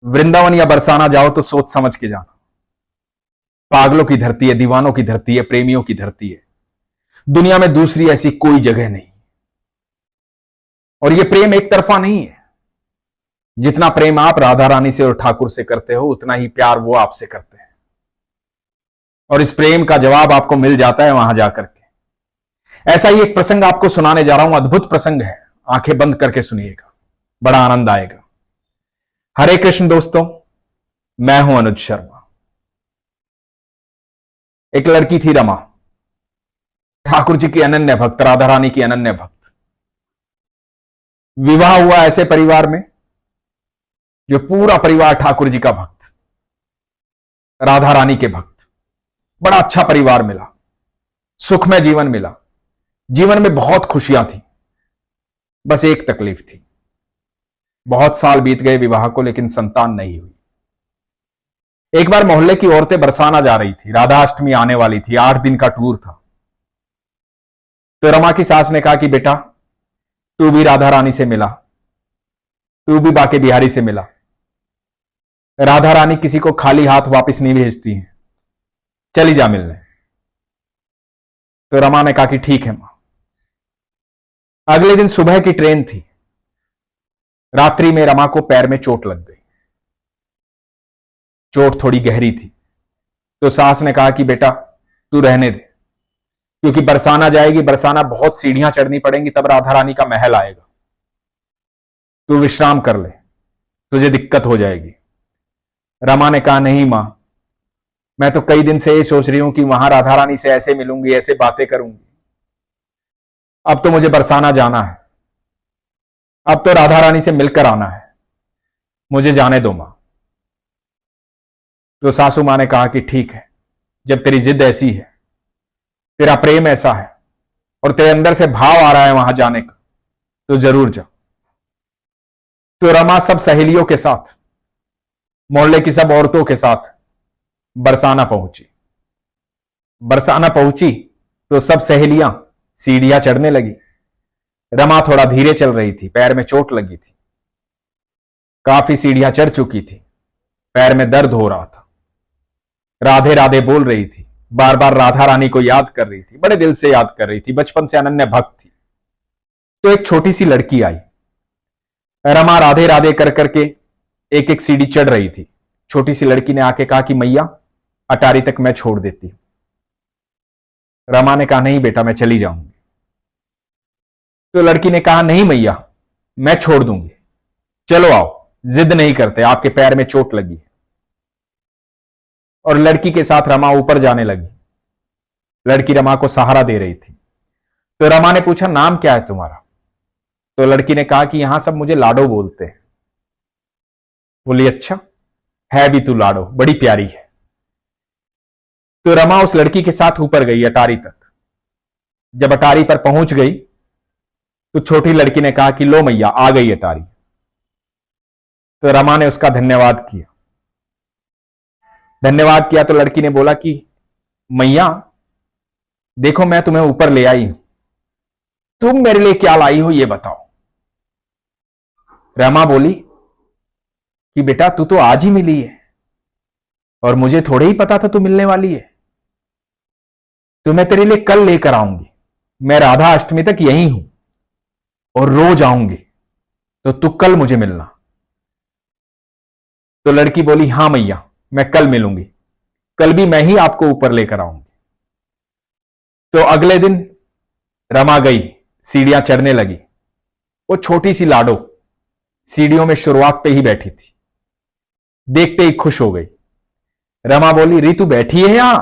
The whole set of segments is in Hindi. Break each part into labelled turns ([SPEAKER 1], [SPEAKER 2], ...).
[SPEAKER 1] वृंदावन या बरसाना जाओ तो सोच समझ के जाना। पागलों की धरती है, दीवानों की धरती है, प्रेमियों की धरती है। दुनिया में दूसरी ऐसी कोई जगह नहीं। और यह प्रेम एक तरफा नहीं है। जितना प्रेम आप राधा रानी से और ठाकुर से करते हो, उतना ही प्यार वो आपसे करते हैं। और इस प्रेम का जवाब आपको मिल जाता है वहां जाकर के। ऐसा ही एक प्रसंग आपको सुनाने जा रहा हूं। अद्भुत प्रसंग है, आंखें बंद करके सुनिएगा, बड़ा आनंद आएगा। हरे कृष्ण दोस्तों, मैं हूं अनुज शर्मा। एक लड़की थी रमा, ठाकुर जी की अनन्य भक्त, राधा रानी की अनन्य भक्त। विवाह हुआ ऐसे परिवार में जो पूरा परिवार ठाकुर जी का भक्त, राधा रानी के भक्त। बड़ा अच्छा परिवार मिला, सुखमय जीवन मिला, जीवन में बहुत खुशियां थी। बस एक तकलीफ थी। बहुत साल बीत गए विवाह को, लेकिन संतान नहीं हुई। एक बार मोहल्ले की औरतें बरसाना जा रही थी, राधा अष्टमी आने वाली थी, 8 दिन का टूर था। तो रमा की सास ने कहा कि बेटा, तू भी राधा रानी से मिला, तू भी बाके बिहारी से मिला। राधा रानी किसी को खाली हाथ वापस नहीं भेजती हैं, चली जा मिलने। तो रमा ने कहा कि ठीक है मां। अगले दिन सुबह की ट्रेन थी। रात्रि में रमा को पैर में चोट लग गई। चोट थोड़ी गहरी थी। तो सास ने कहा कि बेटा तू रहने दे, क्योंकि बरसाना जाएगी, बरसाना बहुत सीढ़ियां चढ़नी पड़ेंगी, तब राधा रानी का महल आएगा। तू विश्राम कर ले, तुझे दिक्कत हो जाएगी। रमा ने कहा नहीं मां, मैं तो कई दिन से ये सोच रही हूं कि वहां राधा रानी से ऐसे मिलूंगी, ऐसे बातें करूंगी। अब तो मुझे बरसाना जाना है, अब तो राधा रानी से मिलकर आना है, मुझे जाने दो मां। तो सासू मां ने कहा कि ठीक है, जब तेरी जिद ऐसी है, तेरा प्रेम ऐसा है और तेरे अंदर से भाव आ रहा है वहां जाने का, तो जरूर जा। तो रमा सब सहेलियों के साथ, मोहल्ले की सब औरतों के साथ बरसाना पहुंची। बरसाना पहुंची तो सब सहेलियां सीढ़ियां चढ़ने लगी। रमा थोड़ा धीरे चल रही थी, पैर में चोट लगी थी, काफी सीढ़ियां चढ़ चुकी थी, पैर में दर्द हो रहा था। राधे राधे बोल रही थी, बार बार राधा रानी को याद कर रही थी, बड़े दिल से याद कर रही थी, बचपन से अनन्य भक्त थी। तो एक छोटी सी लड़की आई। रमा राधे राधे कर करके एक एक सीढ़ी चढ़ रही थी। छोटी सी लड़की ने आके कहा कि मैया, अटारी तक मैं छोड़ देती हूं। रमा ने कहा नहीं बेटा, मैं चली जाऊंगी। तो लड़की ने कहा नहीं मैया, मैं छोड़ दूंगी, चलो आओ, जिद नहीं करते, आपके पैर में चोट लगी है। और लड़की के साथ रमा ऊपर जाने लगी। लड़की रमा को सहारा दे रही थी। तो रमा ने पूछा नाम क्या है तुम्हारा? तो लड़की ने कहा कि यहां सब मुझे लाडो बोलते हैं। बोली अच्छा, है भी तू लाडो, बड़ी प्यारी है। तो रमा उस लड़की के साथ ऊपर गई अटारी तक। जब अटारी पर पहुंच गई तो छोटी लड़की ने कहा कि लो मैया, आ गई अटारी। तो रमा ने उसका धन्यवाद किया। धन्यवाद किया तो लड़की ने बोला कि मैया देखो, मैं तुम्हें ऊपर ले आई हूं, तुम मेरे लिए क्या लाई हो ये बताओ। रमा बोली कि बेटा तू तो आज ही मिली है और मुझे थोड़े ही पता था तू मिलने वाली है। तो मैं तेरे लिए कल लेकर आऊंगी, मैं राधा अष्टमी तक यहीं हूं और रोज आऊंगी, तो तू कल मुझे मिलना। तो लड़की बोली हां मैया, मैं कल मिलूंगी, कल भी मैं ही आपको ऊपर लेकर आऊंगी। तो अगले दिन रमा गई, सीढ़ियां चढ़ने लगी। वो छोटी सी लाडो सीढ़ियों में शुरुआत पे ही बैठी थी, देखते ही खुश हो गई। रमा बोली रीतू बैठी है यहां?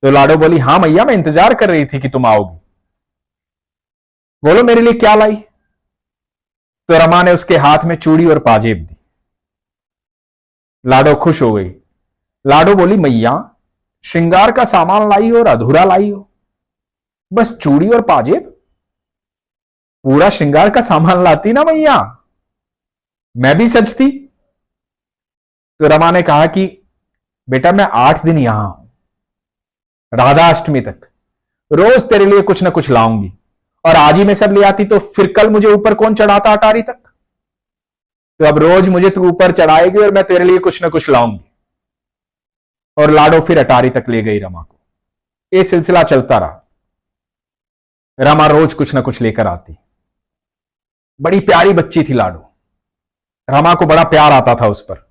[SPEAKER 1] तो लाडो बोली हां मैया, मैं इंतजार कर रही थी कि तुम आओगी। बोलो मेरे लिए क्या लाई? तो रमा ने उसके हाथ में चूड़ी और पाजेब दी। लाडो खुश हो गई। लाडो बोली मैया, श्रृंगार का सामान लाई हो और अधूरा लाई हो, बस चूड़ी और पाजेब? पूरा श्रृंगार का सामान लाती ना मैया, मैं भी सजती। तो रमा ने कहा कि बेटा मैं 8 दिन यहां हूं, राधा अष्टमी तक रोज तेरे लिए कुछ ना कुछ लाऊंगी, और आज ही मैं सब ले आती तो फिर कल मुझे ऊपर कौन चढ़ाता अटारी तक? तो अब रोज मुझे तू ऊपर चढ़ाएगी और मैं तेरे लिए कुछ ना कुछ लाऊंगी। और लाडो फिर अटारी तक ले गई रमा को। ये सिलसिला चलता रहा। रमा रोज कुछ ना कुछ लेकर आती। बड़ी प्यारी बच्ची थी लाडो। रमा को बड़ा प्यार आता था उस पर।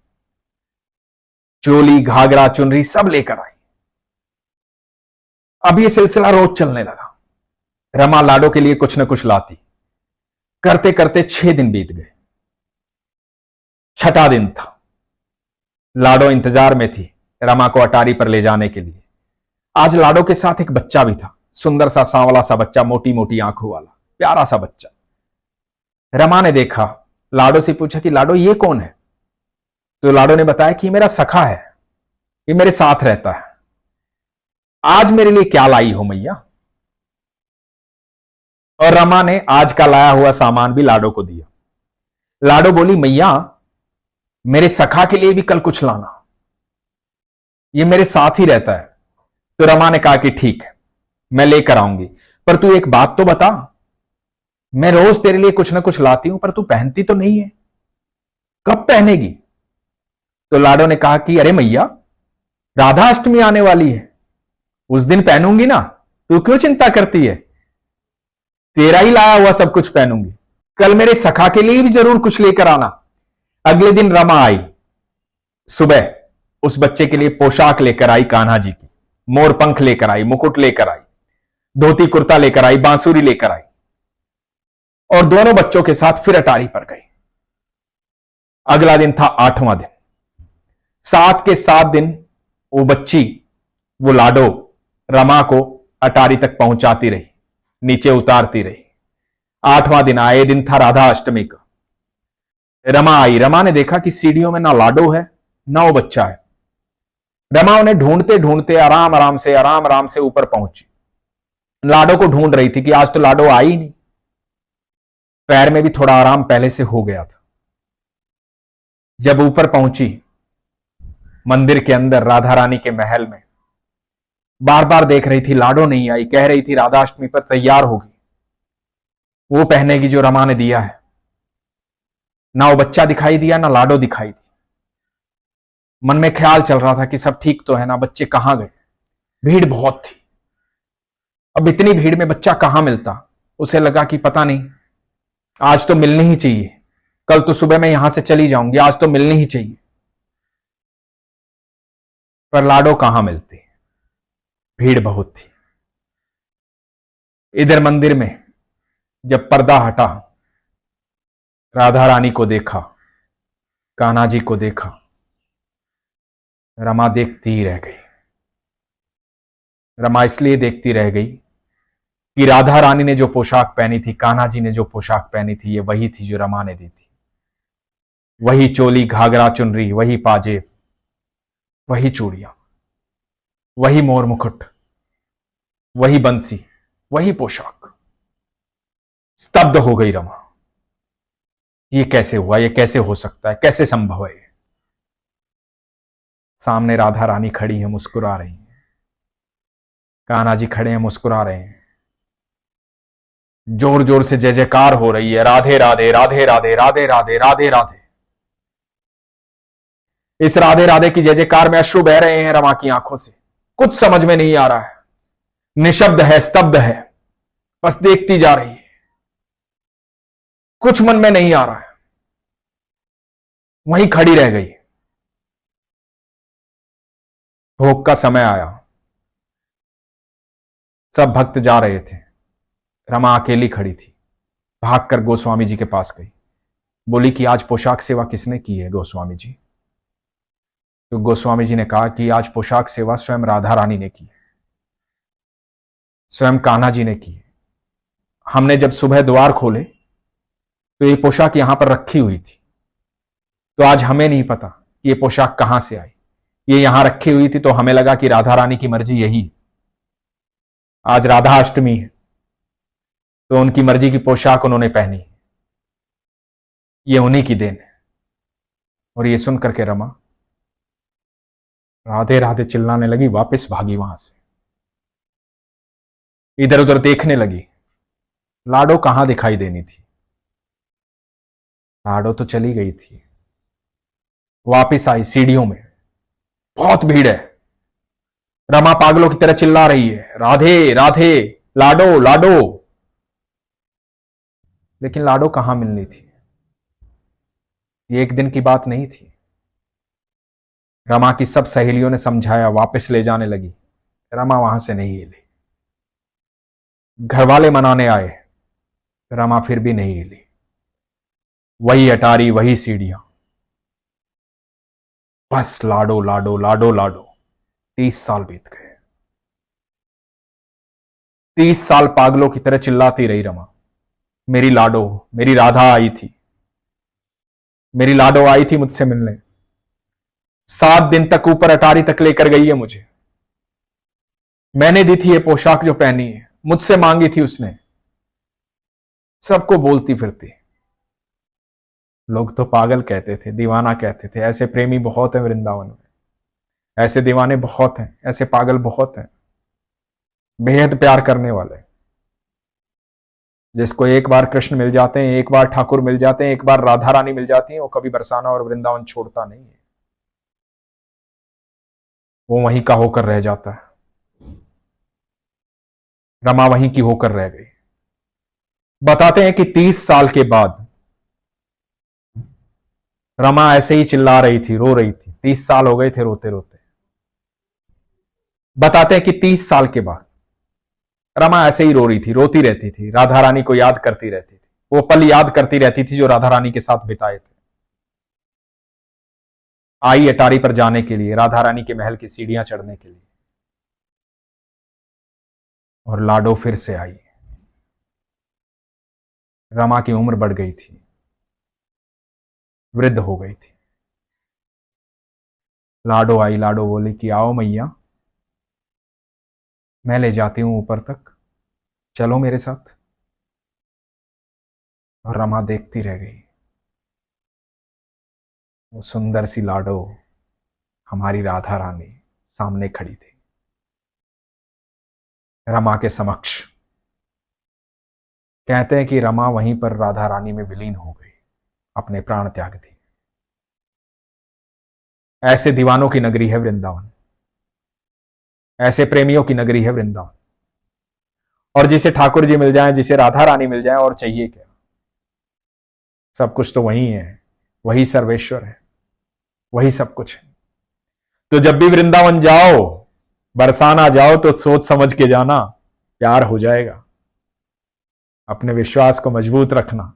[SPEAKER 1] चोली, घाघरा, चुनरी सब लेकर आई। अब ये सिलसिला रोज चलने लगा। रमा लाडो के लिए कुछ न कुछ लाती। करते करते 6 दिन बीत गए। छठा दिन था। लाडो इंतजार में थी रमा को अटारी पर ले जाने के लिए। आज लाडो के साथ एक बच्चा भी था। सुंदर सा, सांवला सा बच्चा, मोटी मोटी आंखों वाला, प्यारा सा बच्चा। रमा ने देखा, लाडो से पूछा कि लाडो ये कौन है? तो लाडो ने बताया कि मेरा सखा है, ये मेरे साथ रहता है। आज मेरे लिए क्या लाई हो मैया? और रमा ने आज का लाया हुआ सामान भी लाडो को दिया। लाडो बोली, मैया मेरे सखा के लिए भी कल कुछ लाना, ये मेरे साथ ही रहता है। तो रमा ने कहा कि ठीक है, मैं लेकर आऊंगी, पर तू एक बात तो बता, मैं रोज तेरे लिए कुछ ना कुछ लाती हूं पर तू पहनती तो नहीं है, कब पहनेगी? तो लाडो ने कहा कि अरे मैया, राधाष्टमी आने वाली है, उस दिन पहनूंगी ना, तू क्यों चिंता करती है? तेरा ही लाया हुआ सब कुछ पहनूंगी। कल मेरे सखा के लिए भी जरूर कुछ लेकर आना। अगले दिन रमा आई। सुबह उस बच्चे के लिए पोशाक लेकर आई कान्हा जी की। मोर पंख लेकर आई, मुकुट लेकर आई, धोती कुर्ता लेकर आई, बांसुरी लेकर आई। और दोनों बच्चों के साथ फिर अटारी पर गई। अगला दिन था 8वां दिन। 7 के 7 दिन वो बच्ची, वो लाडो रमा को अटारी तक पहुंचाती रही, नीचे उतारती रही। 8वां दिन आए, दिन था राधा अष्टमी का। रमा आई। रमा ने देखा कि सीढ़ियों में ना लाडो है ना वो बच्चा है। रमा उन्हें ढूंढते ढूंढते आराम आराम से ऊपर पहुंची। लाडो को ढूंढ रही थी कि आज तो लाडो आई ही नहीं। पैर में भी थोड़ा आराम पहले से हो गया था। जब ऊपर पहुंची, मंदिर के अंदर राधा रानी के महल में, बार बार देख रही थी लाडो नहीं आई। कह रही थी राधाष्टमी पर तैयार होगी, वो पहनेगी जो रमा ने दिया है। ना वो बच्चा दिखाई दिया, ना लाडो दिखाई दी। मन में ख्याल चल रहा था कि सब ठीक तो है ना, बच्चे कहां गए? भीड़ बहुत थी। अब इतनी भीड़ में बच्चा कहां मिलता? उसे लगा कि पता नहीं, आज तो मिलनी ही चाहिए, कल तो सुबह मैं यहां से चली जाऊंगी, आज तो मिलनी ही चाहिए। पर लाडो कहां मिलती? भीड़ बहुत थी। इधर मंदिर में जब पर्दा हटा, राधा रानी को देखा, कान्हा जी को देखा, रमा देखती ही रह गई। रमा इसलिए देखती रह गई कि राधा रानी ने जो पोशाक पहनी थी, कान्हा जी ने जो पोशाक पहनी थी, ये वही थी जो रमा ने दी थी। वही चोली, घाघरा, चुनरी, वही पाजेब, वही चूड़ियां, वही मोर मुकुट, वही बंसी, वही पोशाक। स्तब्ध हो गई रमा। ये कैसे हुआ? ये कैसे हो सकता है? कैसे संभव है? सामने राधा रानी खड़ी है, मुस्कुरा रही है। कान्हा जी खड़े हैं, मुस्कुरा रहे हैं। जोर जोर से जय जयकार हो रही है, राधे राधे राधे राधे राधे राधे राधे राधे। इस राधे राधे की जय जयकार में अश्रु बह रहे हैं रमा की आंखों से। कुछ समझ में नहीं आ रहा है, निशब्द है, स्तब्ध है, बस देखती जा रही है। कुछ मन में नहीं आ रहा है, वहीं खड़ी रह गई। भोग का समय आया, सब भक्त जा रहे थे, रमा अकेली खड़ी थी। भागकर गोस्वामी जी के पास गई, बोली कि आज पोशाक सेवा किसने की है गोस्वामी जी? तो गोस्वामी जी ने कहा कि आज पोशाक सेवा स्वयं राधा रानी ने की, स्वयं कान्हा जी ने की। हमने जब सुबह द्वार खोले तो ये पोशाक यहां पर रखी हुई थी, तो आज हमें नहीं पता कि ये पोशाक कहां से आई। ये यहां रखी हुई थी तो हमें लगा कि राधा रानी की मर्जी यही है। आज राधा अष्टमी है तो उनकी मर्जी की पोशाक उन्होंने पहनी, ये उन्हीं की देन है। और ये सुन करके रमा राधे राधे चिल्लाने लगी, वापस भागी वहां से। इधर उधर देखने लगी, लाडो कहां दिखाई देनी थी। लाडो तो चली गई थी, वापिस आई सीढ़ियों में, बहुत भीड़ है। रमा पागलों की तरह चिल्ला रही है, राधे राधे, लाडो लाडो। लेकिन लाडो कहां मिलनी थी, ये एक दिन की बात नहीं थी। रमा की सब सहेलियों ने समझाया, वापस ले जाने लगी, रमा वहां से नहीं हिली। घर वाले मनाने आए, रमा फिर भी नहीं हिली। वही अटारी, वही सीढ़ियां, बस लाडो लाडो लाडो लाडो। 30 साल बीत गए। 30 साल पागलों की तरह चिल्लाती रही रमा, मेरी लाडो, मेरी राधा आई थी, मेरी लाडो आई थी मुझसे मिलने। 7 दिन तक ऊपर अटारी तक लेकर गई है मुझे। मैंने दी थी ये पोशाक जो पहनी है, मुझसे मांगी थी उसने। सबको बोलती फिरती। लोग तो पागल कहते थे, दीवाना कहते थे। ऐसे प्रेमी बहुत हैं वृंदावन में, ऐसे दीवाने बहुत हैं, ऐसे पागल बहुत हैं, बेहद प्यार करने वाले, जिसको एक बार कृष्ण मिल जाते हैं, एक बार ठाकुर मिल जाते हैं, एक बार राधा रानी मिल जाती है, वो कभी बरसाना और वृंदावन छोड़ता नहीं है। वो वहीं का होकर रह जाता है। रमा वहीं की होकर रह गई। बताते हैं कि 30 साल के बाद रमा ऐसे ही चिल्ला रही थी, रो रही थी। 30 साल हो गए थे रोते रोते। बताते हैं कि 30 साल के बाद रमा ऐसे ही रो रही थी, रोती रहती थी, राधा रानी को याद करती रहती थी, वो पल याद करती रहती थी जो राधा रानी के साथ बिताए थे। आई अटारी पर जाने के लिए, राधा रानी के महल की सीढ़ियां चढ़ने के लिए, और लाडो फिर से आई। रमा की उम्र बढ़ गई थी, वृद्ध हो गई थी। लाडो आई, लाडो बोली कि आओ मैया, मैं ले जाती हूं ऊपर तक, चलो मेरे साथ। और रमा देखती रह गई। वो सुंदर सी लाडो, हमारी राधा रानी, सामने खड़ी थी रमा के समक्ष। कहते हैं कि रमा वहीं पर राधा रानी में विलीन हो गई, अपने प्राण त्याग दी। ऐसे दीवानों की नगरी है वृंदावन, ऐसे प्रेमियों की नगरी है वृंदावन। और जिसे ठाकुर जी मिल जाएं, जिसे राधा रानी मिल जाए, और चाहिए क्या। सब कुछ तो वही है, वही सर्वेश्वर है, वही सब कुछ है। तो जब भी वृंदावन जाओ, बरसाना जाओ, तो सोच समझ के जाना, प्यार हो जाएगा। अपने विश्वास को मजबूत रखना।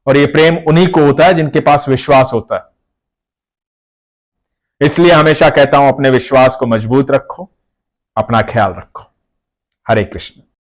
[SPEAKER 1] और ये प्रेम उन्हीं को होता है जिनके पास विश्वास होता है। इसलिए हमेशा कहता हूं, अपने विश्वास को मजबूत रखो, अपना ख्याल रखो। हरे कृष्ण।